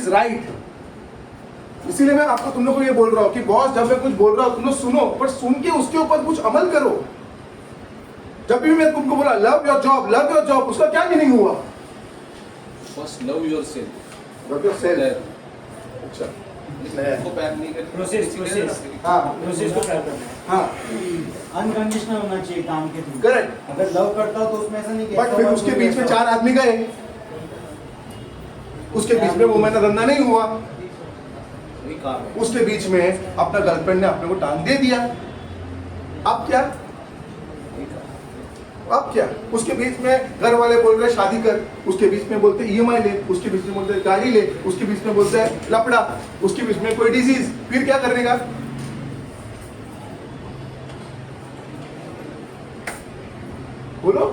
Is right. इसीलिए मैं आपको तुम लोग को ये बोल रहा हूँ कि बॉस जब मैं कुछ बोल रहा हूँ तुम लोग सुनो, पर सुन के उसके ऊपर कुछ अमल करो। जब भी मैं तुमको बोला लव योर जॉब, उसका क्या मीनिंग हुआ? First love yourself. Love yourself. अच्छा, इसको प्यार नहीं करते, प्रोसेस हाँ प्रोसेस को प्यार करना है। हाँ अनकंडीशनल होना चाहिए काम के थ्रू। करेक्ट। अगर लव करता हो तो उसमें ऐसा नहीं कि बट फिर उसके बीच में 4 आदमी गए, उसके बीच में वो महीना धंधा नहीं हुआ, वही काम है। उसके बीच में अपना गर्लफ्रेंड ने अपने को टांग दे दिया। अब क्या? अब क्या? उसके बीच में घर वाले बोल रहे शादी कर, उसके बीच में बोलते ईएमआई ले, उसके बीच में बोलते गाड़ी ले, उसके बीच में बोलते हैं लफड़ा, उसके बीच में कोई डिजीज, फिर क्या करने का? बोलो।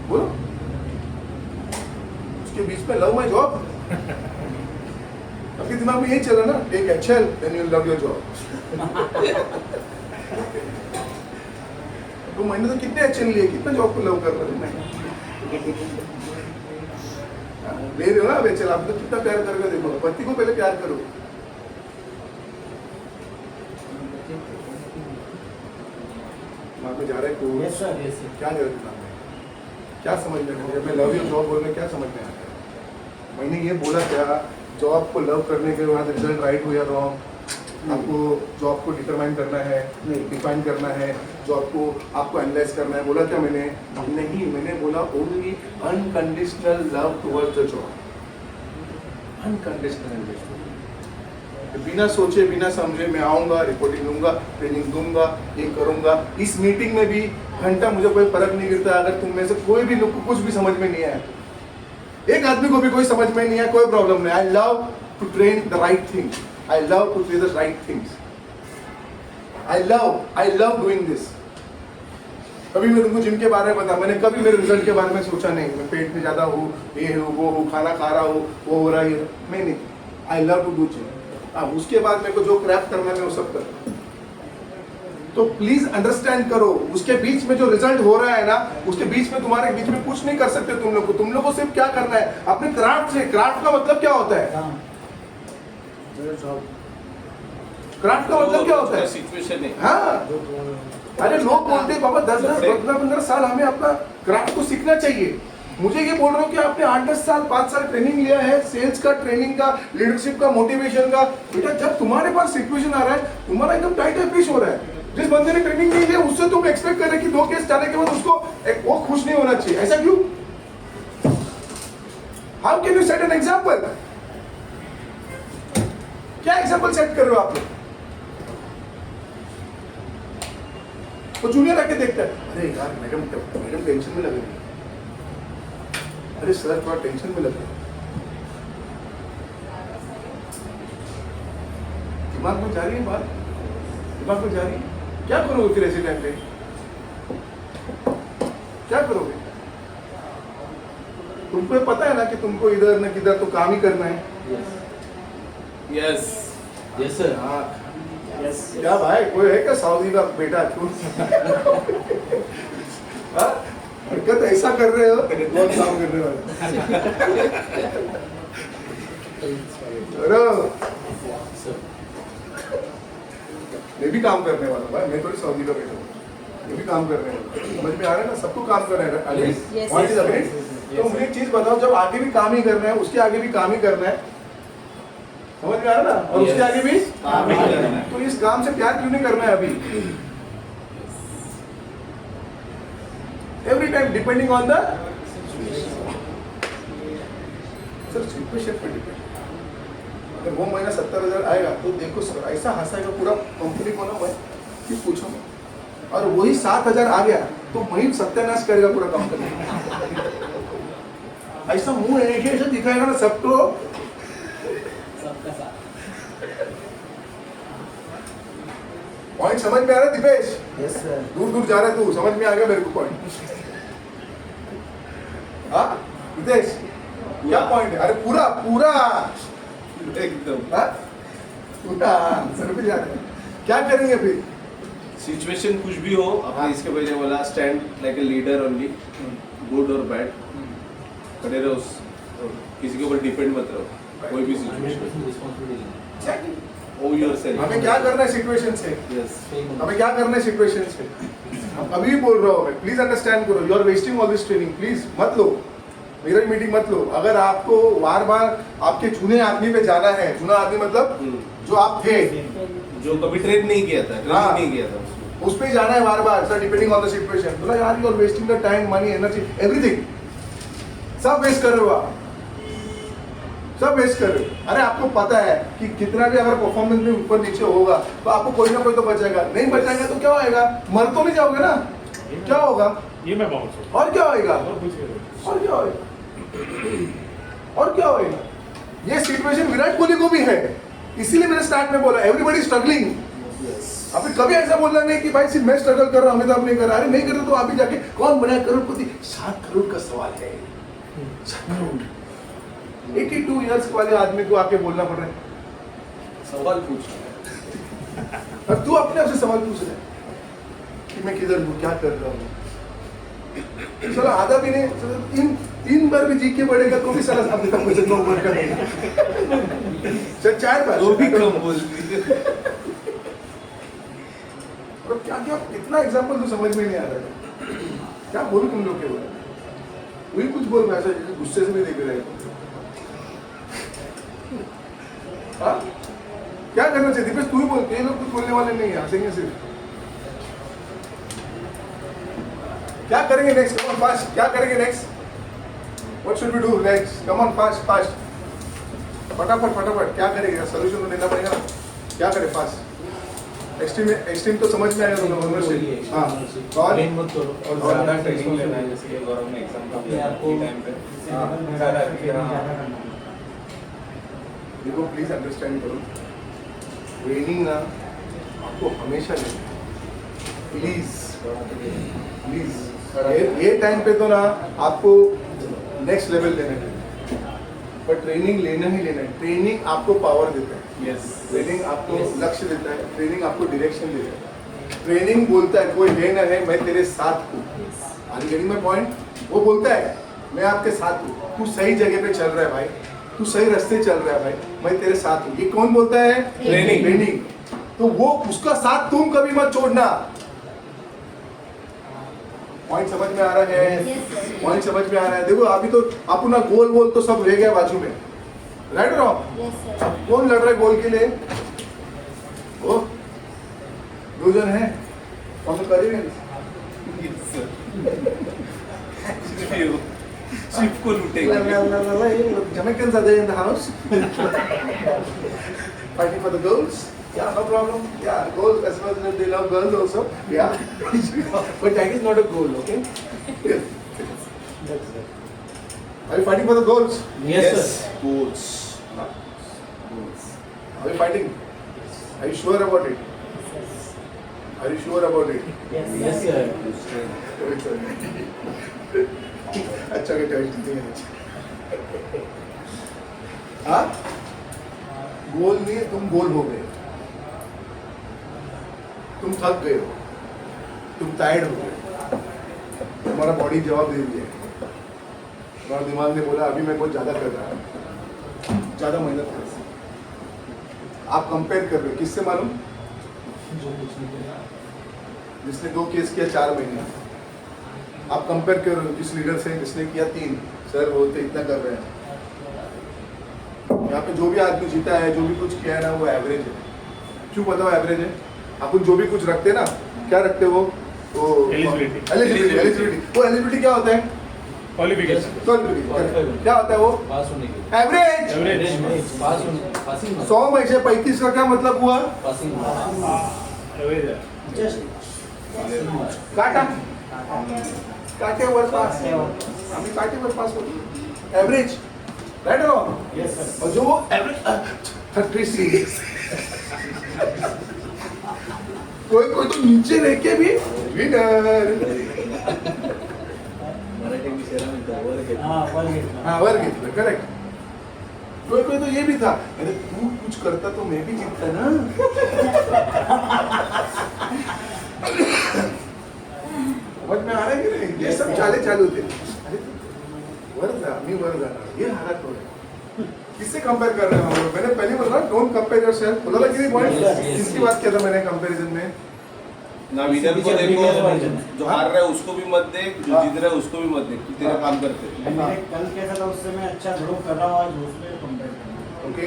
बोलो। उसके बीच में लव माय जॉब, आपके दिमाग में यही चला ना, take action then you love your job. तो मैंने तो कितने एक्शन लिए, कितने जॉब को लव कर रहे ले रहे हो ना बेचल, आप तो कितना प्यार करके देखो, पति को पहले प्यार करो। वहां पे जा रहे को यस सर, यस सर। क्या जरूरत है? क्या समझ में आया? मैं लव योर जॉब बोलने क्या समझ में आया? मैंने ये बोला क्या, जॉब को लव करने के बाद रिजल्ट राइट हो या रॉन्ग, आपको जॉब को डिटरमाइन करना है, डिफाइन करना है, जॉब को आपको एनालाइज करना है, बोला क्या मैंने? नहीं, मैंने बोला only unconditional love towards the job. Unconditional बिना सोचे बिना समझे मैं आऊंगा, रिपोर्टिंग दूंगा, ट्रेनिंग दूंगा, ये करूंगा। इस मीटिंग में भी घंटा मुझे कोई फर्क नहीं गिरता अगर तुम में से कोई भी लोग को कुछ भी समझ में नहीं आया, एक आदमी को भी कोई समझ में नहीं आया, कोई प्रॉब्लम नहीं। I love to train the right thing, I love to say the right things, I love doing this। कभी मैं तुमको जिम के बारे में बता, मैंने कभी मेरे रिजल्ट के बारे में सोचा नहीं, मैं पेट में ज्यादा हूँ, ये हूँ, वो हूँ, खाना खा रहा हूँ, वो हो रहा है, मैं नहीं। I love to do gym. अब उसके बाद मेरे को जो क्रैप करना है मैं वो सब कर। तो प्लीज अंडरस्टैंड करो, उसके बीच में जो रिजल्ट हो रहा है ना, उसके बीच में तुम्हारे बीच में कुछ नहीं कर सकते तुम लोग को। तुम लोग को सिर्फ क्या करना है, अपने क्राफ्ट से। क्राफ्ट का मतलब क्या होता है? क्राफ्ट का मतलब क्या होता है? सिचुएशन है। हाँ, अरे लोग बोलते हैं बाबा 10-15 साल हमें अपना क्राफ्ट को सीखना चाहिए। मुझे ये बोल रहा हूँ कि आपने 8-10 साल 5 साल ट्रेनिंग लिया है, सेल्स का, ट्रेनिंग का, लीडरशिप का, मोटिवेशन का। बेटा जब तुम्हारे पास सिचुएशन आ रहा है, तुम्हारा एकदम टाइट फिश हो रहा है, जिस बंदे ने ट्रेनिंग नहीं लिया उससे तुम एक्सपेक्ट कर रहे कि 2 केस जाने के बाद उसको वो खुश नहीं होना चाहिए, ऐसा क्यों? How can you set an example? क्या एग्जाम्पल सेट कर रहे हो आप लोग? तो जूनियर आके देखता है, अरे यार मैडम टेंशन में लग रही है, अरे सर थोड़ा टेंशन में लग रहा है। दिमाग में जा रही है बात, दिमाग में जा रही है। क्या करोगे फिर ऐसे टाइम पे? क्या करोगे? तुमको पता है ना कि तुमको इधर न किधर तो काम ही करना है। Yes yes sir. हाँ, यस। क्या भाई कोई है क्या सऊदी का बेटा? क्यों हाँ? हरकत ऐसा कर रहे हो, बहुत काम करने वाले। मैं भी काम करने वाला भाई, मैं थोड़ी सऊदी का बेटा हूँ, मैं भी काम करने वाला। समझ में आ रहा है ना? सबको काम करना है। तो मुझे एक चीज बताओ, जब आगे भी काम ही करना है, उसके आगे भी काम ही करना है, समझ में आ रहा है ना? और उसके आगे भी काम ही करना है। तो इस काम से प्यार क्यों नहीं करना है अभी? Every time depending on the situation पे डिपेंड। अगर वो महीना 70,000 आएगा तो देखो सर ऐसा हंसाएगा पूरा कंपनी को ना, मैं कि पूछो। और वही 7,000 आ गया तो वही सत्यानाश करेगा पूरा कंपनी। ऐसा मुंह ऐसा दिखाएगा ना सबको। पॉइंट समझ में आ रहा है दिपेश? Yes sir. दूर दूर जा रहा है तू, समझ में आ गया मेरे को पॉइंट? हाँ दिपेश क्या पॉइंट है? अरे पूरा पूरा एकदम। हाँ? पूरा सर पे जा रहे हैं। क्या करेंगे फिर? सिचुएशन कुछ भी हो आपने इसके पहले बोला stand like a leader only good और बैड खड़े रहो किसी के ऊपर डिपेंड मत रहो कोई भी सिचुएशन ओ योरसेल्फ हमें क्या करना है सिचुएशन से, यस हमें क्या करना है सिचुएशन से। हम अभी भी बोल रहा हूँ मैं, प्लीज अंडरस्टैंड करो, you are wasting all this training, please मत लो, मेरा मीटिंग मत लो। अगर आपको बार बार आपके चुने आदमी पे जाना है, चुना आदमी मतलब जो आप थे, जो कभी ट्रेन नहीं किया था, हाँ। ट्रेनिंग नहीं किया था उसको। उस पे जाना है बार बार sir, depending on the situation. बोला यार you are wasting the time, money, energy, everything, सब वेस्ट कर रहे हो आप, सब वेस्ट कर रहे हो। अरे आपको पता है कि कितना भी अगर परफॉर्मेंस में ऊपर नीचे होगा तो आपको कोई ना कोई तो बचेगा, नहीं बचेगा तो क्या होएगा, मर तो नहीं जाओगे ना, क्या होगा, ये मैं बहुत सोचता और क्या होएगा, हूँ। और कुछ नहीं। और क्या होएगा, और क्या होएगा। ये सिचुएशन विराट कोहली को भी है, इसीलिए मैंने स्टार्ट में बोला एवरीबॉडी स्ट्रगलिंग। अभी कभी ऐसा बोलना नहीं कि भाई सिर्फ मैं स्ट्रगल कर रहा हूँ, अमिताभ नहीं कर रहा। अरे नहीं करते तो अभी जाके कौन बना करोड़पति, 7 करोड़ का सवाल है, 7 करोड़ 82 इयर्स वाले आदमी को आके बोलना पड़ रहा है। सवाल पूछना और तू अपने आप से सवाल पूछ रहा है कि मैं किधर हूँ, क्या कर रहा हूँ। चलो आधा भी नहीं, चलो तीन बार भी जी के बढ़ेगा तो भी सारा अमिताभ बच्चन 9 बार करेगा। चल 4 बार वो भी कम बोलती है। और क्या क्या कितना एग्जाम्पल तो समझ में नहीं आ रहा है, क्या बोलूं तुम लोग के बारे में। वही कुछ बोल रहा है ऐसा जैसे गुस्से से नहीं देख रहे हैं। हाँ? क्या करना चाहिए दीपेश, तू ही बोल, ये लोग कुछ बोलने वाले नहीं है, हंसेंगे सिर्फ। क्या करेंगे नेक्स्ट, कम ऑन फास्ट, क्या करेंगे next, what should we do next, come on fast fast, फटाफट फटाफट, क्या करेंगे, सोल्यूशन तो देना पड़ेगा ना, क्या करें फास्ट। एक्सट्रीम तो समझ में आएगा तुम लोगों से। हाँ और Train मत करो। और ज़्यादा ट्रेनिंग लेना है, जैसे कि गौरव ने एग्जाम का अपने आप को टाइम पे हाँ, ज़्यादा हाँ देखो प्लीज अंडरस्टैंड करो, ट्रेनिंग ना आपको हमेशा लेना, प्लीज प्लीज। ये टाइम पे तो ना आपको नेक्स्ट लेवल लेना है, पर ट्रेनिंग लेना ही लेना है। ट्रेनिंग आपको पावर देता है, यस ट्रेनिंग आपको लक्ष्य देता है, ट्रेनिंग आपको डायरेक्शन देता है। ट्रेनिंग बोलता है कोई है ना है, मैं तेरे साथ हूँ। Are getting my point? वो बोलता है मैं आपके साथ हूँ, तू सही जगह पे चल रहा है भाई, तू सही रास्ते चल रहा है भाई, मैं तेरे साथ हूँ। ये कौन बोलता है? ट्रेनिंग। ट्रेनिंग। तो वो उसका साथ तुम कभी मत छोड़ना। पॉइंट समझ में आ रहा है? पॉइंट समझ में आ रहा है? देखो अभी तो अपना गोल वोल तो सब रह गया बाजू में, राइट और रॉन्ग? कौन लड़ रहा है गोल के लिए? वो 2 जन है, कौन सा करेंगे? शिप को लूटेगा। Jamaicans are there in the house. Fighting for the girls. Yeah, no problem. Yeah, girls as well as they love girls also. Yeah, but that is not a goal, okay? Are you fighting for the goals? Yes, sir. Goals. Are you fighting? Are you sure about it? Are you sure about it? Yes, sir. अच्छा के choice नहीं है। हाँ? गोल नहीं है, तुम गोल हो गए, तुम थक गए हो, तुम टायर्ड हो गए, तुम्हारा बॉडी जवाब दे दिया, तुम्हारा दिमाग ने बोला अभी मैं बहुत ज्यादा कर रहा हूँ, ज्यादा मेहनत कर। आप कंपेयर कर रहे हो किससे मालूम? जिसने 2 केस किया 4 महीने, आप कंपेयर कर रहे हो जिस लीडर से जिसने किया 3। सर बोलते इतना कर रहे हैं। यहाँ पे जो भी आदमी जीता है, जो भी कुछ किया है ना, वो एवरेज है। क्यों बताओ एवरेज है? अपन जो भी कुछ रखते हैं ना, क्या रखते हो? वो एलिजिबिलिटी। वो एलिजिबिलिटी क्या होता है? क्वालिफिकेशन। क्वालिफिकेशन क्या होता है? वो पास होने के लिए। एवरेज। एवरेज। पास होने, पासिंग 100 में से 35 का क्या मतलब हुआ? पासिंग एवरेज है। काटा, काटेवर पास, आम्ही काटेवर पास होतो, एवरेज, राइट और रॉन्ग? Yes, sir. और जो वो एवरेज 36, कोई कोई तो नीचे रह के भी विनर। मराठी विषयाला म्हणतात वर घेतलं. हाँ वर घेतलं, करेक्ट। कोई कोई तो ये भी था, अरे तू कुछ करता तो मैं भी जीतता ना। समझ में आ रहा है कि नहीं? ये सब चाले चालू थे. अरे वर जा, मी वर जाणार, ये हालत हो रही. किससे कंपेयर कर रहे हैं हम लोग? मैंने पहले बोला डोंट कंपेयर योरसेल्फ. बोला था कि नहीं पॉइंट? किसकी बात किया था मैंने कंपैरिजन में? ना विनर को देखो, जो हार रहा है उसको भी मत देख, जो जीत रहा है उसको भी मत देख. तू तेरा काम करते. मैंने कल कैसा था उससे मैं अच्छा ग्रो कर रहा हूँ आज उसमें कंपेयर कर रहा हूँ. ओके.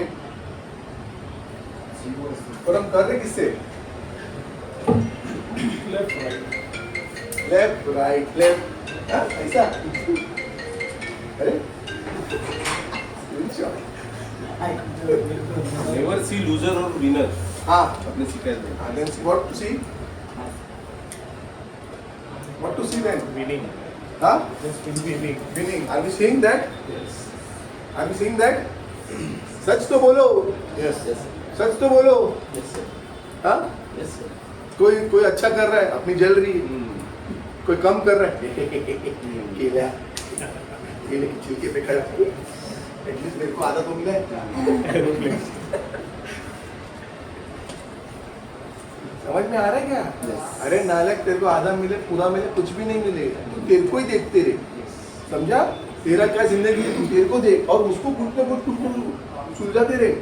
और हम कर रहे किससे? Left right left. ऐसा? अरे नेवर सी लूजर और विनर. हाँ. अपने शिकायत में. Then see what to see? What to see then? Winning. Huh? Just winning. Winning. Are we saying that? Yes. Are we saying that? सच तो बोलो. Yes. Yes, सच तो बोलो. yes, sir. हाँ? Yes, sir. कोई अच्छा कर रहा है अपनी जल रही है. कोई कम कर रहा है. केला केले की छिलके पे खड़ा. एटलीस्ट मेरे को आधा तो मिला है. समझ में आ रहा है क्या? Yes. अरे नालायक, तेरे को आधा मिले पूरा मिले कुछ भी नहीं मिले. तू तेरे को ही देखते रहे. समझा? तेरा क्या जिंदगी है, तू तेरे को देख और उसको कुछ ना कुछ सुलझाते रहे.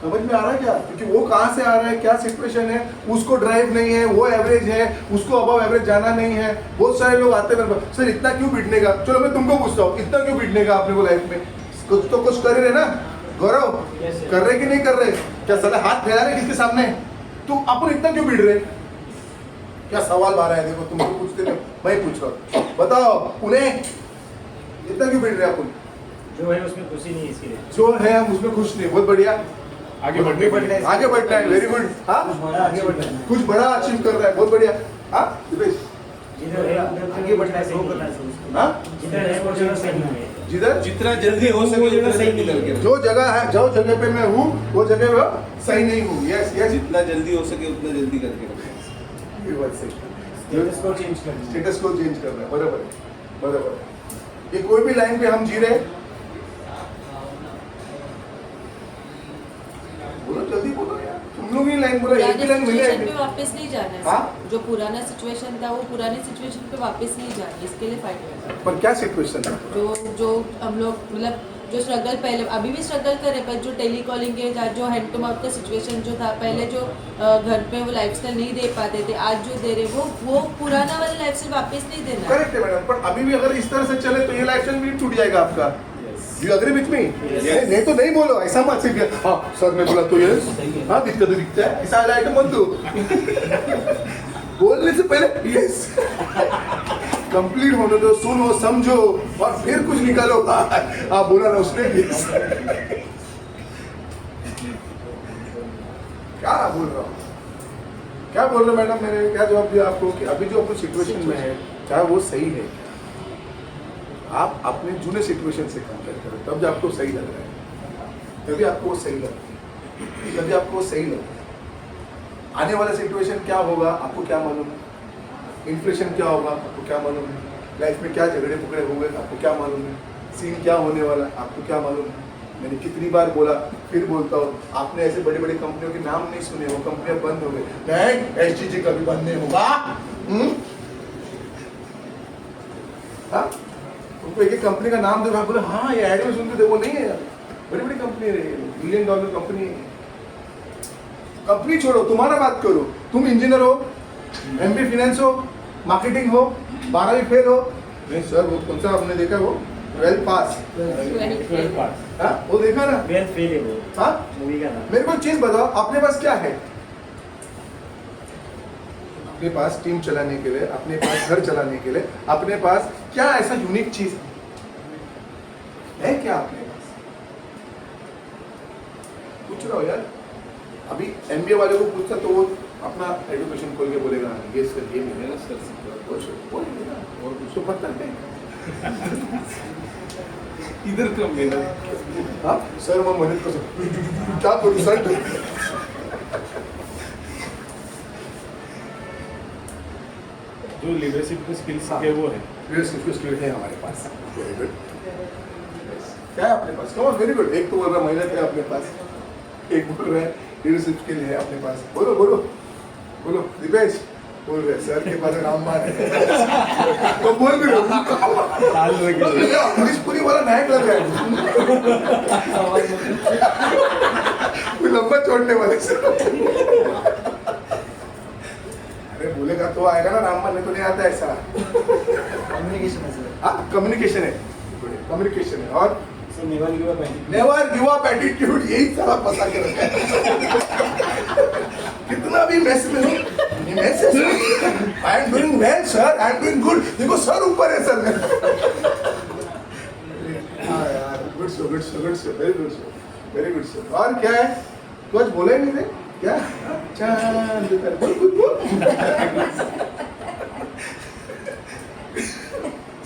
समझ में आ रहा है क्या? क्योंकि वो कहाँ से आ रहा है, क्या सिचुएशन है, उसको ड्राइव नहीं है, वो एवरेज है, उसको अबव एवरेज जाना नहीं है. बहुत सारे लोग आते हैं सर इतना क्यों बिटने का. चलो मैं तुमको पूछता हूँ, इतना क्यों बिटने का आपने को लाइफ में? कुछ तो कुछ कर रहे ना गौरव? कर रहे कि नहीं कर रहे? क्या साला हाथ फैला रहे किसके सामने? तो अपन इतना क्यों बिट रहे? क्या सवाल आ रहा है? देखो तुमको पूछते थे, मैं पूछ रहा हूँ. बताओ उन्हें इतना क्यों बिट रहे अपन? जो है उसमें खुशी नहीं है इसके लिए. जो है हम उसमें खुश नहीं. बहुत बढ़िया. आगे बढ़ने के लिए. आगे बढ़ना है. Very good. हाँ आगे बढ़ना है. कुछ बड़ा अचीव कर रहा है. बहुत बढ़िया. हाँ दिपेश. जिधर है उधर आगे बढ़ना है, ग्रो करना है. हाँ जिधर है वो जगह सही है. जिधर जितना जल्दी हो सके उतना जल्दी करके रखो. जो जगह है, जो जगह पे मैं हूँ वो जगह वो सही नहीं हूँ. Yes yes. जितना जल्दी हो सके उतना जल्दी करके रखो. ये बात सही. स्टेटस को चेंज करना है. स्टेटस को चेंज करना है. बराबर है. बराबर है. ये कोई भी लाइन पे हम जी रहे हैं. बोलो जल्दी बोलो यार. तुम लोग ही लाइन बोला. एक भी लाइन मिले सिचुएशन पे वापस नहीं जाना है. हाँ? जो पुराना सिचुएशन था वो पुराने सिचुएशन पे वापस नहीं जाना है. इसके लिए फाइट करना है. पर क्या सिचुएशन है? जो हम लोग मतलब जो स्ट्रगल पहले अभी भी स्ट्रगल कर रहे, पर जो टेली कॉलिंग के जो हैंड टू माउथ का सिचुएशन जो था पहले, जो घर पे वो लाइफस्टाइल नहीं दे पाते थे, आज जो दे रहे वो पुराना वाला लाइफस्टाइल वापस नहीं देना है. करेक्ट है मैडम. पर अभी भी अगर इस तरह से चले तो ये लाइफस्टाइल भी टूट जाएगा आपका. You agree with me? नहीं तो नहीं बोलो. ऐसा मत सिर्फ हाँ सर मैं बोला तो ये हाँ दिखता तो दिखता है. ऐसा वाला आइटम मत दो. बोलने से पहले यस कंप्लीट होने दो. सुनो समझो और फिर कुछ निकालो. हाँ बोला ना उसने यस. क्या बोल रहा हूँ? क्या बोल रहे मैडम? मैंने क्या जवाब दिया आपको कि अभी जो अपनी सिचुएशन में है चाहे वो सही है, आप अपने जूने सिचुएशन से कंपेयर करें तब जब आपको सही लग रहा है. तभी आपको वो सही लग रहा है. तभी आपको वो सही लग रहा है. आने वाला सिचुएशन क्या होगा आपको क्या मालूम है? इन्फ्लेशन क्या होगा आपको क्या मालूम है? लाइफ में क्या झगड़े पकड़े होंगे आपको क्या मालूम है? सीन क्या होने वाला आपको क्या मालूम है? मैंने कितनी बार बोला फिर बोलता हूँ. आपने ऐसे बड़ी बड़ी कंपनियों के नाम नहीं सुने. वो कंपनियां बंद हो गई. नहीं SGG कभी बंद नहीं होगा. हाँ उनको एक कंपनी का नाम दे. बोले हाँ ये एड में सुनते थे. वो नहीं है यार. बड़ी बड़ी कंपनी है. $1 बिलियन कंपनी है. कंपनी छोड़ो तुम्हारा बात करो. तुम इंजीनियर हो, MBA फाइनेंस हो, मार्केटिंग हो, 12वीं फेल हो. नहीं सर वो कौन सा आपने देखा? वो 12 पास. 12 पास. हाँ वो देखा ना. वेल फेल है वो हाँ मूवी का नाम. मेरे को एक चीज बताओ. अपने पास क्या है? अपने पास टीम चलाने के लिए, अपने पास घर चलाने के लिए, अपने पास क्या ऐसा यूनिक चीज है क्या अपने पास? पूछ रहा हो यार. अभी MBA वाले को पूछता तो वो अपना एजुकेशन खोल के बोलेगा ये सर ये मिलेगा सर बोलेगा और कुछ तो पता नहीं. इधर कम मेहनत. हाँ सर मग मेहनत कसं क्या करू सर? जो लीडरशिप के स्किल्स है वो है. लीडरशिप स्किल है हमारे पास. Very good. क्या है अपने पास? कम वेरी गुड. एक तो बोल रहा मेहनत है अपने पास, एक बोल रहा है लीडरशिप स्किल है अपने पास. बोलो बोलो. बोलो दीपेश बोल रहे सर के पास रामबाण है तो बोल भी रहे ताल वगैरह इंग्लिश पूरी वाला नायक लग रहा है कोई लंबा छोड़ने वाले सर अरे बोलेगा तो आएगा ना रामबाण, नहीं तो नहीं आता ऐसा। कम्युनिकेशन है सर। हाँ कम्युनिकेशन है, कम्युनिकेशन है। और sir never give up attitude. Never give up attitude, यही सारा फंसा के रखा है। कितना भी मैस में हो, I am doing well sir, I am doing good, देखो सर ऊपर है सर। हाँ यार, good sir, good sir, good sir, very good sir, very good sir. और क्या है, तो आज बोला ही नहीं थे क्या? चांद पर बोल बोल बोल।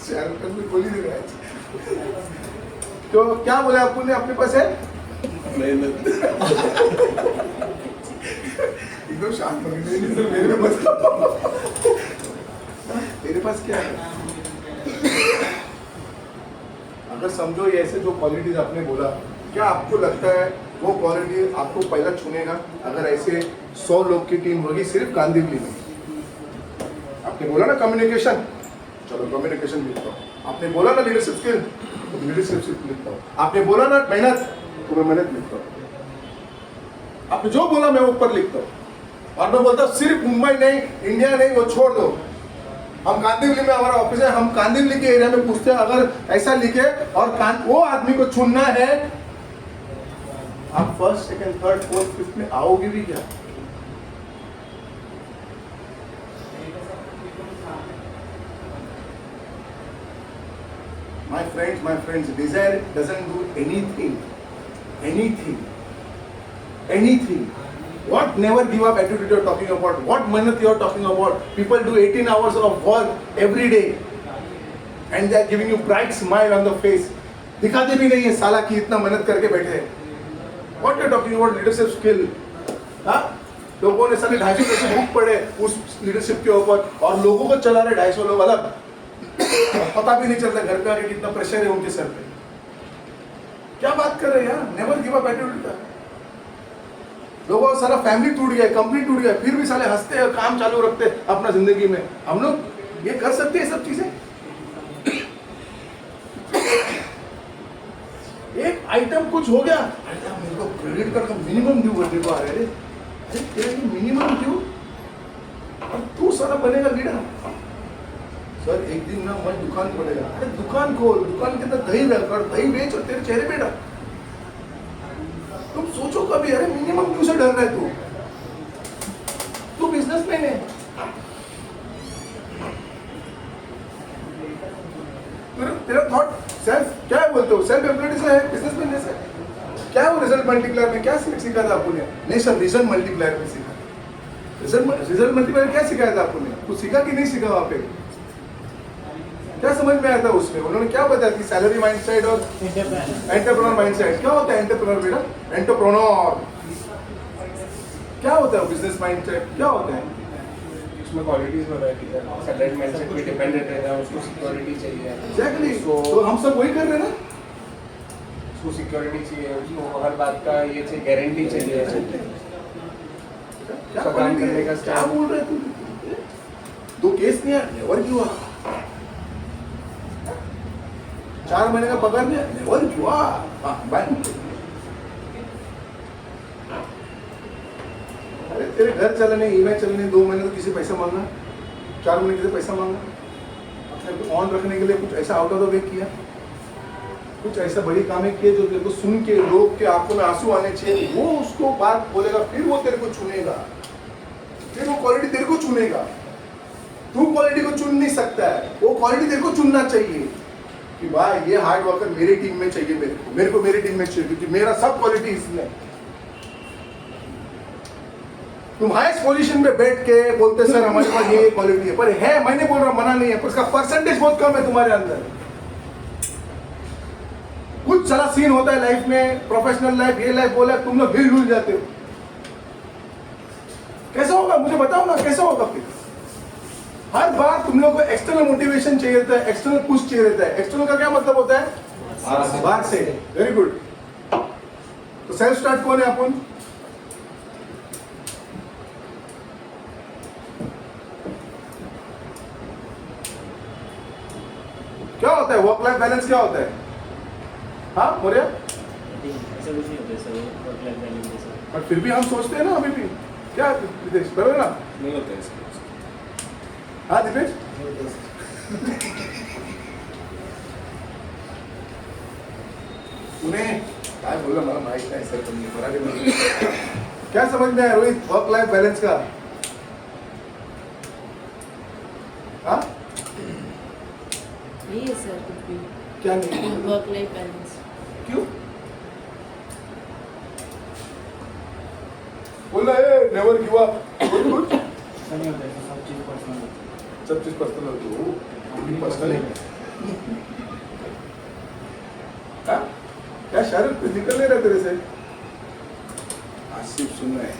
चार कभी बोल ही नहीं रहा है। तो क्या बोले आपको ने अपने पास है? मेहनत। एकदम शांत हो गए, मेरे पास तेरे पास क्या है? अगर समझो ये ऐसे जो क्वालिटीज आपने बोला, क्या आपको लगता है वो क्वालिटी आपको पहला चुनेगा? अगर ऐसे 100 लोग की टीम होगी सिर्फ कांदिवली में, आपने बोला ना कम्युनिकेशन, चलो कम्युनिकेशन लिखता हूँ। आपने बोला ना लीडरशिप स्किल, तो लीडरशिप स्किल लिखता हूँ। आपने बोला ना मेहनत, तो मैं मेहनत लिखता हूँ। आपने जो बोला मैं ऊपर लिखता हूँ। और मैं बोलता हूँ सिर्फ मुंबई नहीं, इंडिया नहीं, वो छोड़ दो। हम कांदिवली में हमारा ऑफिस है, हम कांदिवली के एरिया में पूछते हैं, अगर ऐसा लिखे और वो आदमी को चुनना है, आप first, second, third, fourth, fifth में आओगे भी क्या? My friends, desire doesn't do anything. What never give up attitude you're talking about? What mehnat you're talking about? People do 18 hours of work every day, and they're giving you bright smile on the face. दिखाते भी नहीं है साला कि इतना मेहनत करके बैठे हैं. What you're talking about leadership skill? हाँ? लोगों ने साले 250 बुक पढ़े उस लीडरशिप के ऊपर, और लोगों को चला रहे 250 लोग अलग. पता भी नहीं चलता घर पे आके कितना प्रेशर है उनके सर पे. क्या बात कर रहे हैं यार? नेवर गिव अप एटीट्यूड का. लोगों का सारा फैमिली टूट गया, कंपनी टूट गया, फिर भी साले हंसते हैं, काम चालू रखते हैं अपना जिंदगी में. हम लोग ये कर सकते हैं सब चीजें? एक आइटम कुछ हो गया, अरे यार मेरे को क्रेडिट कार्ड का मिनिमम ड्यू करने को आ रहा है. अरे तेरा ये मिनिमम ड्यू, और तू सारा बनेगा लीडर. सर एक दिन ना मैं दुकान खोलेगा. अरे दुकान खोल, दुकान के अंदर दही रख और दही बेच और तेरे चेहरे पे डाल. तुम सोचो कभी, अरे मिनिमम ड्यू से डर रहा है तू बिजनेसमैन है. तेरा थॉट सेल्फ क्या है बोलते हो? सेल्फ एम्प्लॉयड से है, बिजनेसमैन जैसे. क्या है वो रिजल्ट मल्टीप्लायर में क्या सिखा था आपने? नहीं सर, रिजल्ट मल्टीप्लायर में सीखा. रिजल्ट मल्टीप्लायर क्या सिखाया था आपने? कुछ सीखा कि नहीं सीखा? वहाँ पे क्या समझ में आया था उसमें? उन्होंने क्या बताया कि सैलरी माइंडसेट और एंटरप्रेन्योर माइंडसेट. क्या होता है एंटरप्रेन्योर बेटा? एंटरप्रेन्योर क्या होता है? बिजनेस माइंडसेट क्या होता है? उसमें क्वालिटीज हो रहा है कि सैलरी माइंडसेट पे डिपेंडेंट रहता है, उसको सिक्योरिटी चाहिए. एग्जैक्टली. तो हम सब वही कर रहे हैं ना. उसको सिक्योरिटी चाहिए, उसको हर बात का ये चाहिए, गारंटी चाहिए. क्या काम करने का क्या बोल रहे तू? 2 केस नहीं है, नेवर गिव अप. 4 महीने का पगार नहीं है, नेवर गिव अप. बाय. अरे तेरे घर चलने, ईमेल चलने 2 महीने तो किसी पैसा मांगना, 4 महीने किसी पैसा मांगना. अपने को ऑन रखने के लिए कुछ ऐसा आउट ऑफ द वे किया, कुछ ऐसा बड़ी कामें किए जो तेरे को सुन के लोग के आंखों में आंसू आने चाहिए. वो उसको बात बोलेगा, फिर वो तेरे को चुनेगा, फिर वो क्वालिटी तेरे को चुनेगा. तू क्वालिटी को चुन नहीं सकता है, वो क्वालिटी तेरे को चुनना चाहिए कि भाई ये हार्ड वर्कर मेरी टीम में चाहिए, मेरे को मेरी टीम में चाहिए, क्योंकि मेरा सब क्वालिटी इसमें. तुम हाईएस्ट पोजीशन पे बैठ के बोलते सर हमारे पास ये क्वालिटी है, पर है, मैंने बोल रहा मना नहीं है, पर उसका परसेंटेज बहुत कम है तुम्हारे अंदर. कुछ सारा सीन होता है लाइफ में, प्रोफेशनल लाइफ, ये लाइफ, वो लाइफ, तुम लोग हिल डुल जाते हो. कैसा होगा मुझे बताओ ना, कैसा होगा फिर? हर बार तुम लोग को एक्सटर्नल मोटिवेशन चाहिए रहता है, एक्सटर्नल पुश चाहिए रहता है. एक्सटर्नल का क्या मतलब होता है? बाहर से. Very good. तो सेल्फ स्टार्ट कौन है? अपन क्या होता है वर्क लाइफ बैलेंस, क्या होता है? हाँ मोरिया, ऐसा कुछ नहीं होता है सर, वर्क लाइफ बैलेंस जैसा। पर फिर भी हम सोचते हैं ना अभी भी, क्या दिपेश बरोबर ना? नहीं होता है इसका। हाँ दिपेश, तूने काय बोलला मला माहित नाही सर, पण मराठीमध्ये क्या समझ में आया रोहित वर्क लाइफ बैलेंस का? हाँ नहीं है सर कुछ भी क्या नहीं? Work life balance. क्यों? बोल रहा है नेवर गिव अप, गुड ऐसा नहीं होता है, सब चीज़ पर्सनल होती है। सब चीज पर्सनल होती है, वो पर्सनल है। हाँ? क्या शाहरुख कुछ निकल नहीं रहा तेरे से? आज सिर्फ सुनना है,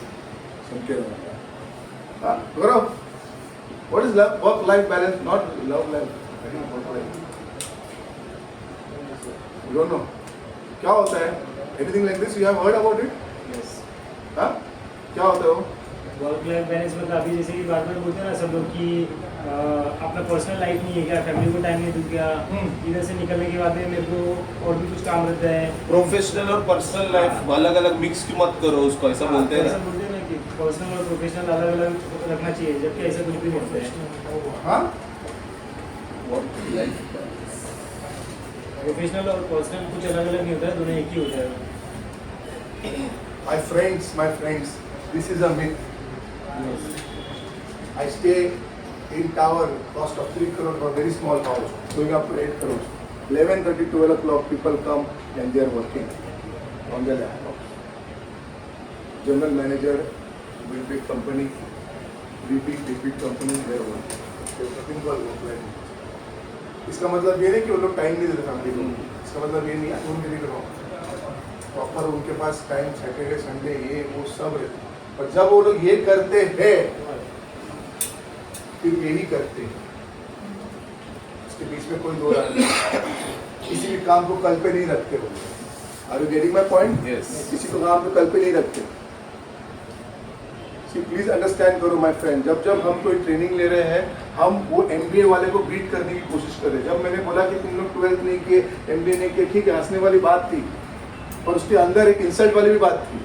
सुन के रहूंगा। हाँ गौरव, what is love work life balance, not love life, I think work life, you don't know क्या होता है? Anything like this you have heard about it? Yes, हाँ क्या होता है वो? वर्क लाइफ बैलेंस मतलब अभी जैसे कि बार बार बोलते हैं ना सब लोग कि अपना पर्सनल लाइफ नहीं है क्या, फैमिली को टाइम नहीं दूँ क्या, इधर से निकलने के बाद में मेरे को और भी कुछ काम रहता है। प्रोफेशनल और पर्सनल लाइफ अलग अलग मिक्स क्यों मत करो उसको, ऐसा बोलते हैं ऐसा ना। बोलते हैं ना कि पर्सनल और प्रोफेशनल अलग अलग रखना चाहिए, जबकि ऐसा कुछ भी नहीं होता है। हाँ प्रोफेशनल और पर्सनल कुछ अलग अलग नहीं होता है, दोनों एक ही होता है। my friends, this is a myth. I stay in tower, cost of 3 crore for a very small house, going up to 8 crores. 11:30, 12 o'clock, people come and they are working on their laptops. General manager, big company, big company, they are working. There is nothing called work life. इसका मतलब ये नहीं कि वो लोग time नहीं देते family को, इसका मतलब ये नहीं है उनके लिए प्रॉपर उनके पास टाइम सैटरडे संडे ये वो सब रहते, पर जब वो लोग ये करते हैं फिर यही करते हैं, इसके बीच में कोई दो राय नहीं, किसी भी काम को कल पे नहीं रखते वो। Are you getting my point? Yes. किसी को काम को कल पे नहीं रखते। प्लीज अंडरस्टैंड करो माय फ्रेंड, जब हम कोई ट्रेनिंग ले रहे हैं हम वो MBA वाले को बीट करने की कोशिश कर रहे हैं। जब मैंने बोला कि तुम लोग 12th नहीं किए, MBA नहीं किए, ठीक है हंसने वाली बात थी, और उसके अंदर एक इंसल्ट वाली भी बात थी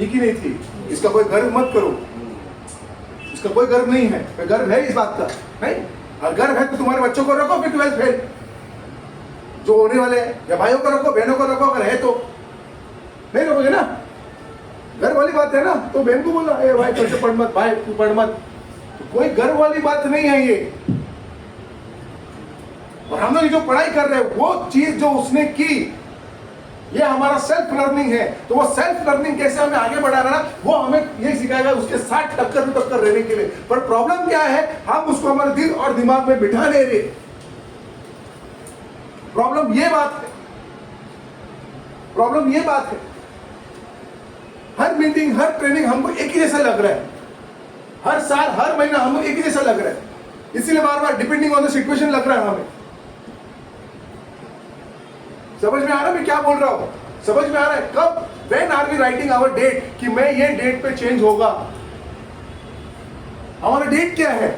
ही नहीं थी। इसका कोई गर्व मत करो, इसका कोई गर्व नहीं है, कोई गर्व है इस बात का नहीं। अगर गर्व है तो तुम्हारे बच्चों को रखो फिर 12th फेल जो होने वाले हैं, या भाइयों को रखो, बहनों को रखो, अगर है तो नहीं रखोगे ना, गर्व वाली बात है ना। तो बहन को बोला ए भाई कैसे पढ़ मत, भाई तू पढ़ मत, तो कोई गर्व वाली बात नहीं है ये। और हम लोग जो पढ़ाई कर रहे हैं वो चीज जो उसने की, ये हमारा सेल्फ लर्निंग है, तो वो सेल्फ लर्निंग कैसे हमें आगे बढ़ा रहा है वो हमें ये सिखाएगा उसके साथ टक्कर रहने के लिए। पर प्रॉब्लम क्या है, हम उसको हमारे दिल और दिमाग में बिठा नहीं रहे। प्रॉब्लम ये बात है, प्रॉब्लम ये बात है। हर मीटिंग हर ट्रेनिंग हमको एक ही जैसा लग रहा है, हर साल हर महीना हमको एक ही जैसा लग रहा है, इसीलिए बार बार डिपेंडिंग ऑन द सिचुएशन लग रहा है हमें। समझ में आ रहा है मैं क्या बोल रहा हूं? समझ में आ रहा है? कब when are we writing our date कि मैं ये डेट पे चेंज होगा, हमारा डेट क्या है?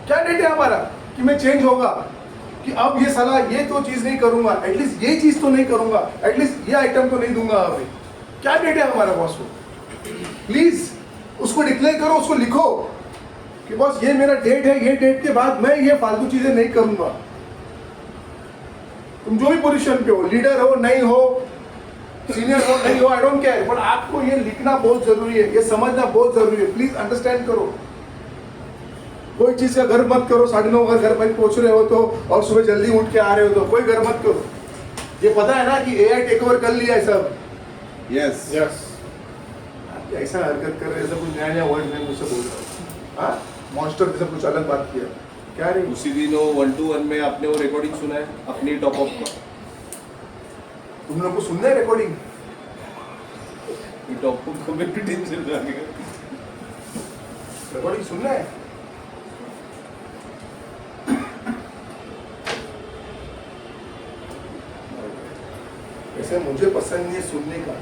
क्या डेट है हमारा कि मैं चेंज होगा, कि अब ये सलाह ये तो चीज नहीं करूंगा, एटलीस्ट ये चीज तो नहीं करूंगा, एटलीस्ट ये आइटम तो नहीं दूंगा। अभी क्या डेट है हमारा बॉस को? प्लीज उसको डिक्लेयर करो, उसको लिखो कि बॉस ये मेरा डेट है, ये डेट के बाद मैं ये फालतू चीजें नहीं करूंगा। तुम जो भी पोजीशन पे हो, लीडर हो नहीं हो, सीनियर हो नहीं हो, आई डोंट केयर, बट आपको ये लिखना बहुत जरूरी है, ये समझना बहुत जरूरी है। प्लीज अंडरस्टैंड करो, कोई चीज का गर्व मत करो। 9:30 अगर घर पर पहुंच रहे हो तो, और सुबह जल्दी उठ के आ रहे हो तो कोई गर्व मत करो। ये पता है ना कि AI टेक ओवर कर लिया है सब। यस यस, ऐसा हरकत कर रहे, ऐसा कुछ नया नया वर्ड मैं मुझसे बोल रहा हूँ, हाँ मॉन्स्टर जैसा कुछ अलग बात किया क्या रे? उसी दिन वो 1-to-1 में आपने वो रिकॉर्डिंग सुना है अपनी टॉप अप का? तुम लोग को सुनना है रिकॉर्डिंग? टॉप अप को मेरी टीम से जाएगा, रिकॉर्डिंग सुनना है? वैसे मुझे पसंद नहीं है सुनने का,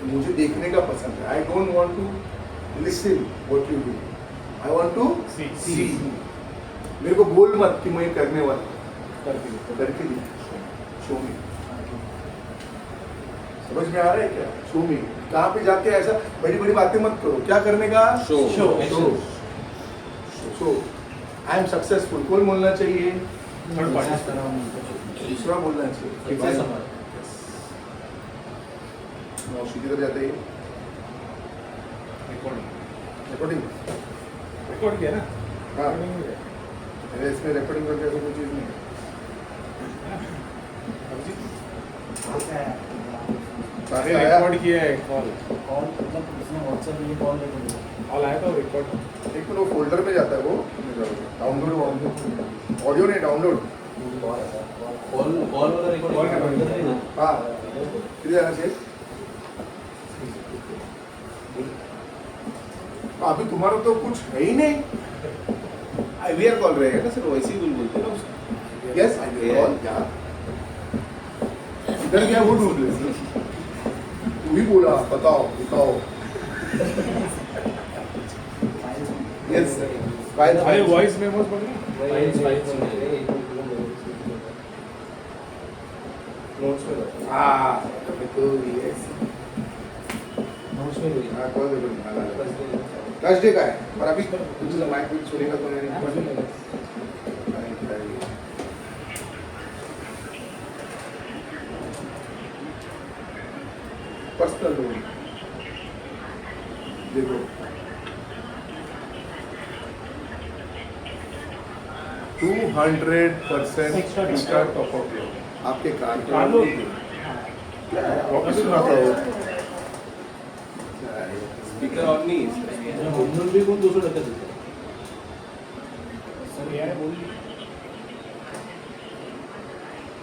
मुझे देखने का पसंद है। I don't want to listen what you do, I want to See. See. मेरे को बोल मत कि मैं ये करने वाला करके दी शो मी। समझ में आ रहा है क्या? शो मी। कहाँ पे जाके ऐसा बड़ी बड़ी बातें मत करो। क्या करने का? Show. Show. I am successful. कौन बोलना चाहिए? थर्ड पार्टी दूसरा बोलना चाहिए। It's a summer. मौसी किधर जाते हैं? रिकॉर्डिंग। रिकॉर्ड किया ना हाँ, मेरे इसमें रिकॉर्डिंग करके ऐसा कोई चीज़ नहीं है। काफी आया। रिकॉर्ड किया है कॉल कॉल मतलब उसने व्हाट्सएप में कॉल लेकर कॉल आया था रिकॉर्ड एक मिनट, वो फोल्डर में जाता है वो डाउनलोड ऑडियो नहीं डाउनलोड। कॉल वाला Call recording. रिकॉर्डिंग हाँ किधर जाना चाहिए? अभी तुम्हारा तो कुछ है ही नहीं। IVR कॉल रहेगा ना सर, वैसे ही कुछ बोलते हैं ना उसको। यस आई कॉल क्या इधर क्या वो ढूंढ ले। तू ही बोला बताओ बताओ। यस फाइल अरे वॉइस मेमोज पढ़ रहे नोट्स में हाँ तो यस नोट्स में हुई हाँ कॉल दे थर्सडे का है और अभी तुझे माइक भी सुनेगा तो नहीं। पर्सनल लोन देखो 200% एक्स्ट्रा टॉप अप आपके कार के कार लोन। क्या है वापस सुनाता हो। स्पीकर ऑन नहीं है इसमें। होम लोन भी कौन 200 टका देता है? सर यार बोल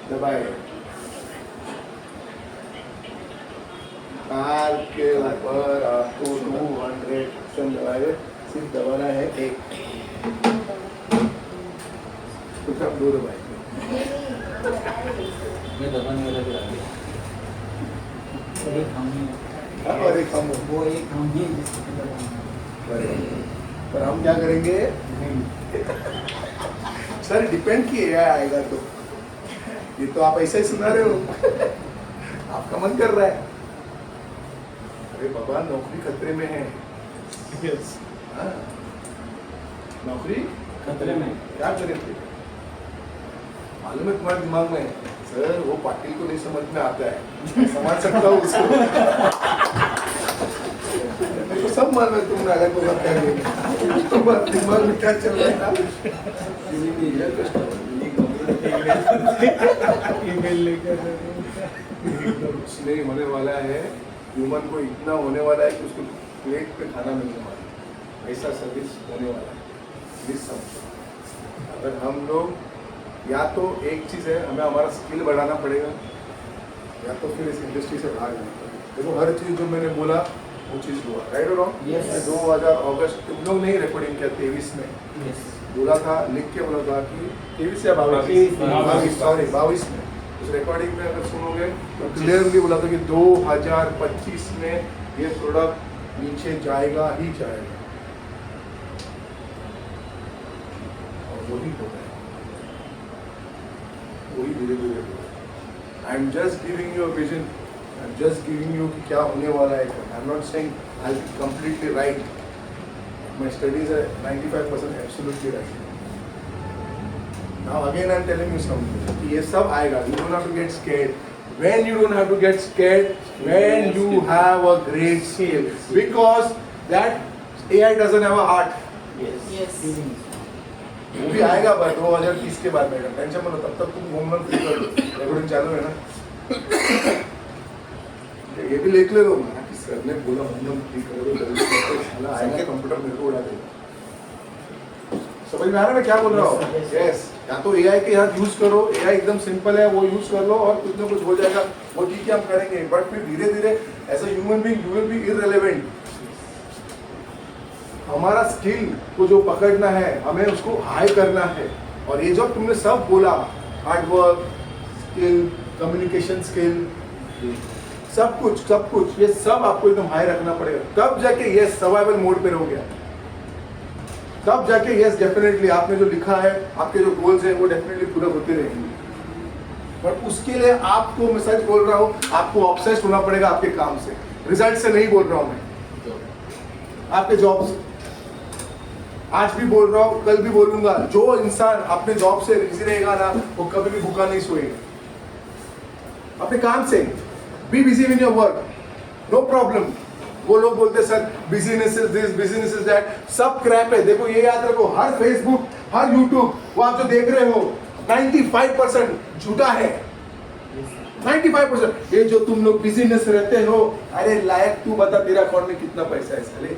दबाए कार के ऊपर आपको 200% दबाए सिर्फ दबाना है एक तो सब दो दबाए। मैं दबाने वाला भी आ गया। एक हम ही हाँ, और एक हम वो एक हम ही जिसके अंदर पर हम क्या करेंगे सर डिपेंड किए आएगा तो ये तो आप ऐसा ही सुना रहे हो। आपका मन कर रहा है। अरे बाबा नौकरी खतरे में है। यस हाँ, नौकरी खतरे में क्या करें फिर? मालूम है तुम्हारे दिमाग में सर वो पाटिल को नहीं समझ में आता है, समझ सकता हूँ उसको। मेरे को सब मालूम है तुम नाटक को मत करेंगे। तुम्हारे दिमाग में क्या चल रहा है? ईमेल लेकर कुछ नहीं होने वाला है। ह्यूमन को इतना होने वाला है कि उसको प्लेट पे खाना मिलने वाला है, ऐसा सर्विस होने वाला है। प्लीज समझो। अगर हम लोग या तो एक चीज़ है हमें हमारा स्किल बढ़ाना पड़ेगा या तो फिर इस इंडस्ट्री से बाहर जाना पड़ेगा। देखो हर चीज़ जो मैंने बोला वो चीज़ हुआ राइट और रॉन्ग। Yes. 2000 अगस्त तुम लोग नहीं रिकॉर्डिंग किया 23 में यस बोला था, लिख के बोला था कि 23 या 22 सॉरी 22 में उस रिकॉर्डिंग में अगर सुनोगे तो क्लियरली बोला था कि 2025 में ये प्रोडक्ट नीचे जाएगा ही जाएगा और वही हो गया, वही धीरे धीरे हो गया। I am just giving you a vision, I am just giving you कि क्या होने वाला है। I am not saying I will be completely right, my studies are 95% absolutely right. Now again I'm telling you something कि ये सब आएगा, you don't have to get scared. When you don't have to get scared, when you have a great skill, because that AI doesn't have a heart. Yes. वो भी आएगा पर 2030 के बाद आएगा, टेंशन मत लो, तब तक तुम घूमना फ्री कर लो, रिकॉर्डिंग चालू है ना। ये भी लिख ले लो ना कि सर ने बोला घूमना फ्री कर दो, जल्दी करके साला आएगा कंप्यूटर मेरे को उड़ा देगा। समझ में आ रहा है मैं क्या बोल रहा हूँ? यस, या तो एआई के साथ यूज करो, एआई एकदम सिंपल है, वो यूज कर लो और कुछ ना कुछ हो जाएगा, वो ठीक है हम करेंगे, बट फिर धीरे धीरे as a human being you will be irrelevant. हमारा स्किल को जो पकड़ना है हमें उसको हाई करना है, और ये जो तुमने सब बोला hard work skill communication skill सब कुछ ये सब आपको एकदम हाई रखना पड़ेगा, तब जाके ये सर्वाइवल मोड पे रहोगे। तब जाके यस डेफिनेटली आपने जो लिखा है, आपके जो गोल्स हैं वो डेफिनेटली पूरे होते रहेंगे। पर उसके लिए आपको, मैं सच बोल रहा हूँ, आपको ऑब्सेस्ड होना पड़ेगा आपके काम से, रिजल्ट से नहीं बोल रहा हूँ मैं, आपके जॉब से। आज भी बोल रहा हूँ, कल भी बोलूंगा, जो इंसान अपने जॉब से बिजी रहेगा ना, वो कभी भी भूखा नहीं सोएगा। अपने काम से be busy in your work, no problem. वो लोग बोलते sir business is this, business is that, सब क्रैप है। देखो ये याद रखो, हर फेसबुक, हर यूट्यूब, वो आप जो देख रहे हो 95% झूठा है। 95%। ये जो तुम लोग बिजीनेस रहते हो, अरे लायक तू बता तेरा अकाउंट में कितना पैसा है साले?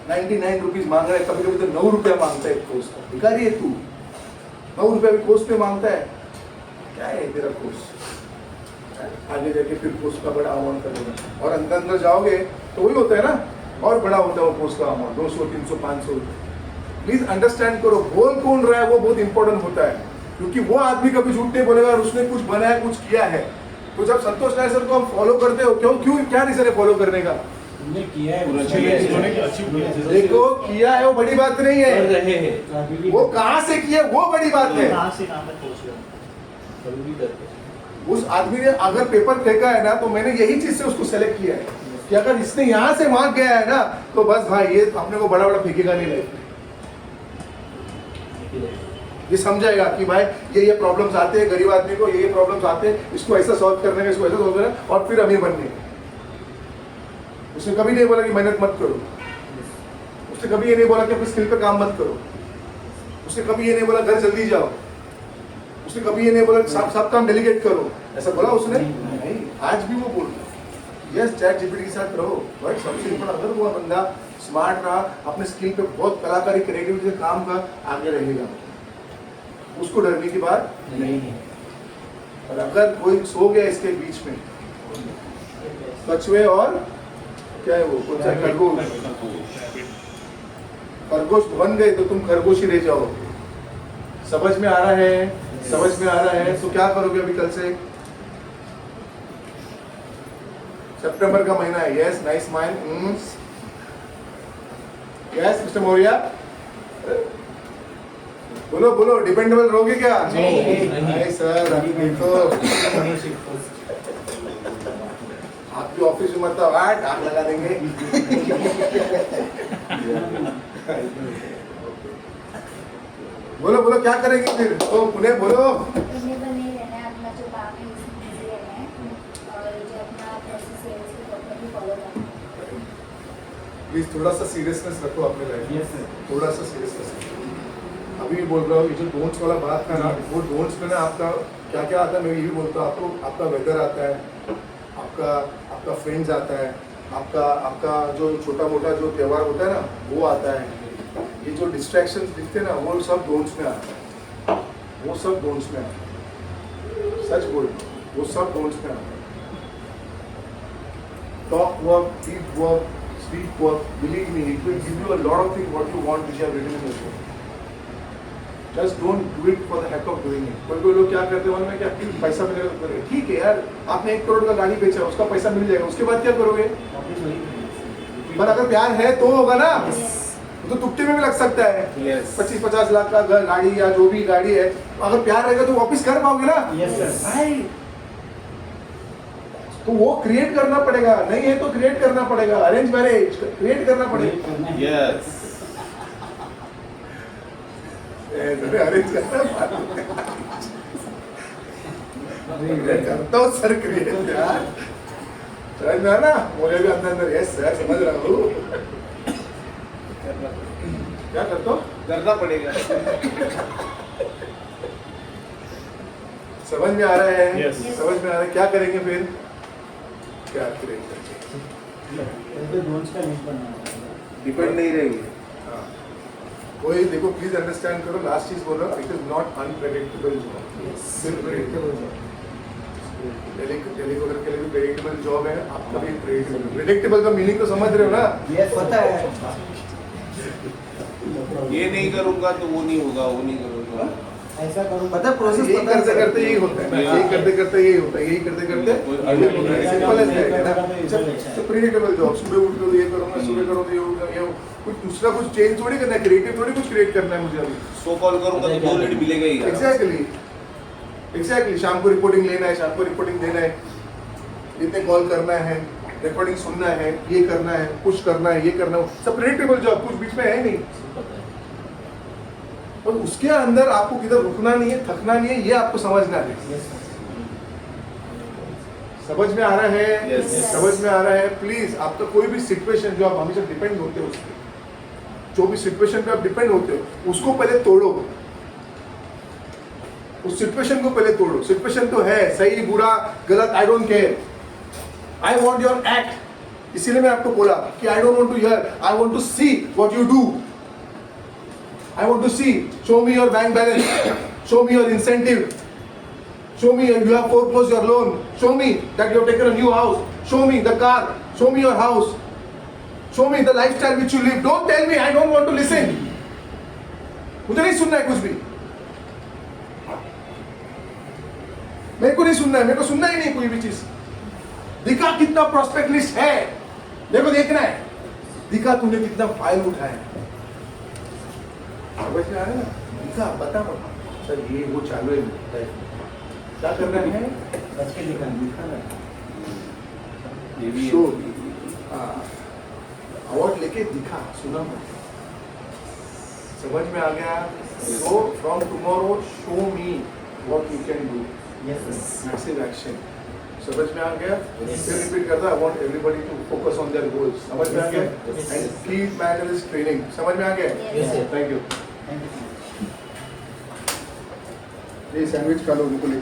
99 रुपीज मांग रहा है, कभी कभी तो 9 रुपया मांगता है कोर्स का। भिखारी है तू, 9 रुपया भी कोर्स पे मांगता है। क्या है तेरा कोर्स? आगे जाके फिर कोर्स का बड़ा अमाउंट करेगा, और अंदर अंदर जाओगे तो वही होता है ना, और बड़ा होता है वो कोर्स का अमाउंट, 200, 300, 500। प्लीज अंडरस्टैंड करो, बोल कौन रहा है वो बहुत इंपॉर्टेंट होता है, क्योंकि वो आदमी कभी झूठ नहीं बोलेगा और उसने कुछ बनाया, कुछ किया है। तो जब संतोष नायर सर को हम फॉलो करते हो, क्यों क्या रीजन है फॉलो करने का? तुमने किया है, देखो किया है वो बड़ी बात नहीं कर है, रहे हैं, वो कहाँ से किया वो बड़ी बात है। कहाँ से कहाँ तक पहुँच गए? कभी भी करते हैं। उस आदमी ने अगर पेपर फेंका है ना, तो मैंने यही चीज से उसको सेलेक्ट किया है कि अगर इसने यहाँ से वहां गया है ना, तो बस भाई ये अपने को बड़ा बड़ा फेंकेगा नहीं लाइफ में। ये समझाएगा कि भाई ये प्रॉब्लम्स आते हैं गरीब आदमी को, ये प्रॉब्लम्स आते हैं, इसको ऐसा सॉल्व करने का, इसको ऐसा सॉल्व करना, और फिर अमीर बनने। उसने कभी नहीं बोला कि मेहनत मत करो, उसने कभी ये नहीं बोला कि अपनी स्किल पे काम मत करो, उसने कभी ये नहीं बोला घर जल्दी जाओ, उसने कभी ये नहीं बोला सब काम डेलीगेट करो, ऐसा बोला उसने नहीं। आज भी वो बोल रहा है यस चैट जीपीटी के साथ रहो, बट सबसे इम्पोर्टेंट अगर वो बंदा स्मार्ट रहा, अपने स्किल पे बहुत कलाकारी क्रिएटिविटी से काम का आगे रहेगा, उसको डरने की बात नहीं है। और अगर कोई सो गया इसके बीच में, कछुए और क्या है वो कौन सा खरगोश बन गए, तो तुम खरगोश ही रह जाओ। समझ में आ रहा है? समझ में आ रहा है? तो क्या करोगे अभी कल से? सितंबर का महीना है। Yes nice mind. Yes mister Maurya, बोलो बोलो, डिपेंडेबल रहोगे क्या? नहीं सर, अभी देखो आपकी ऑफिस में मतलब आग लगा देंगे। बोलो बोलो क्या करेंगे फिर? तो पुणे बोलो। बने बने रहना है, अपना जो काम है उसमें बिजी रहना है, और जो अपना प्रोसेस है उसको प्रॉपर्ली फॉलो करना है। प्लीज थोड़ा सा सीरियसनेस रखो अपने लाइफ में। Yes, sir. थोड़ा सा सीरियसनेस अभी भी बोल रहा हूँ, ये जो डोंट्स वाला बात था ना, वो डोंट्स में ना आपका क्या क्या आता है, मैं यही बोलता हूँ आपको। आपका वेदर आता है, आपका फ्रेंड्स आता है, आपका जो छोटा मोटा जो त्यौहार होता है ना वो आता है। ये जो डिस्ट्रैक्शंस दिखते हैं ना, वो सब डोंट्स में आता है, वो सब डोंट्स में आता है। सच बोल, वो सब डोंट्स में आता है। Talk work, deep work, speak work, believe me, it will give you a lot of things what you want which you have written in your book. Just don't do it for the heck of doing it. कोई लोग क्या करते हैं उनमें, क्या पैसा मिलेगा तो करेंगे, ठीक है यार, आपने 1 करोड़ का गाड़ी बेचा, उसका पैसा मिल जाएगा, उसके बाद क्या करोगे? पर अगर प्यार है तो होगा ना, तो तुक्के में भी लग सकता है। 25-50 लाख का गाड़ी या जो भी गाड़ी है, अगर प्यार रहेगा तो वापस कर पाओगे ना? Yes, sir. भाई तो वो क्रिएट करना पड़ेगा, नहीं है तो क्रिएट करना पड़ेगा। अरेंज मैरिज क्रिएट करना पड़ेगा। यस अरेंज करता हूँ सर क्रिएट यार, समझ में ना? मुझे भी अंदर अंदर यस सर समझ रहा हूँ। क्या करता हूँ? करना पड़ेगा। समझ में आ रहा है? Yes. समझ में आ रहा है? क्या करेंगे फिर? क्या करेंगे? तो डोंट्स का लिस्ट बनाना है। डिपेंड नहीं रहेंगे। हाँ। कोई देखो प्लीज अंडरस्टैंड करो, लास्ट चीज बोल रहा हूँ, it is not unpredictable job, सिर्फ प्रेडिक्टेबल जॉब। टेलीकॉलर के लिए भी प्रेडिक्टेबल जॉब है, आपका भी प्रेडिक्टेबल। प्रेडिक्टेबल का मीनिंग तो समझ रहे हो ना? ये पता है। ये नहीं करूंगा तो वो नहीं होगा, वो नहीं करूंगा। ऐसा करूँ पता है प्रोसेस यही करते करते यही होता है, यही करते करते यही होता है, यही करते करते यही होता है। Simple as that. Predictable job, सुबह उठ के ये करूंगा, सुबह करूंगा ये होगा, ये कुछ दूसरा कुछ चेंज थोड़ी करना है, क्रिएटिव थोड़ी कुछ क्रिएट करना है मुझे अभी। सो कॉल करूंगा तो 2 लीड मिलेगा ही। एग्जैक्टली शाम को रिपोर्टिंग लेना है, शाम को रिपोर्टिंग देना है, इतने कॉल करना है, रिकॉर्डिंग सुनना है, ये करना है, पुश करना है, ये करना है, सब प्रेडिक्टेबल जॉब, कुछ बीच में है नहीं। और उसके अंदर आपको किधर रुकना नहीं है, थकना नहीं है, ये आपको समझना है। समझ में आ रहा है? Yes. समझ में आ रहा है? प्लीज आपका कोई भी सिचुएशन जो आप हमेशा डिपेंड होते हो उस पे, जो भी सिचुएशन पे आप डिपेंड होते हो उसको पहले तोड़ो, उस सिचुएशन को पहले तोड़ो। सिचुएशन तो है, सही बुरा गलत, I don't care, I want your act. इसीलिए मैं आपको बोला कि I don't want to hear, I want to see what you do. I want to see, show me your bank balance, show me your incentive, show me you have foreclosed your loan, show me that you have taken a new house, show me the car, show me your house, show me the lifestyle which you live. Don't tell me, I don't want to listen. मुझे नहीं सुनना है कुछ भी, मेरे को नहीं सुनना है, मेरे को सुनना ही नहीं कोई भी चीज। दिखा कितना प्रोस्पेक्ट लिस्ट है, मेरे को देखना है। दिखा तूने कितना फाइल उठाया है, समझ में आ रहा है ना? दिखा, बता सर ये वो चालू है लाइफ में, क्या करना है? बच के दिखाना ये भी शो अवार्ड लेके दिखा, सुना मत। समझ में आ गया? So from tomorrow show me what you can do, massive action. समझ में आ गया? फिर रिपीट करता, I want everybody to focus on their goals. समझ में आ गया? And keep manners training. समझ में आ गया? Yes, sir. Thank you. ये सैंडविच खा लो, उनको लेके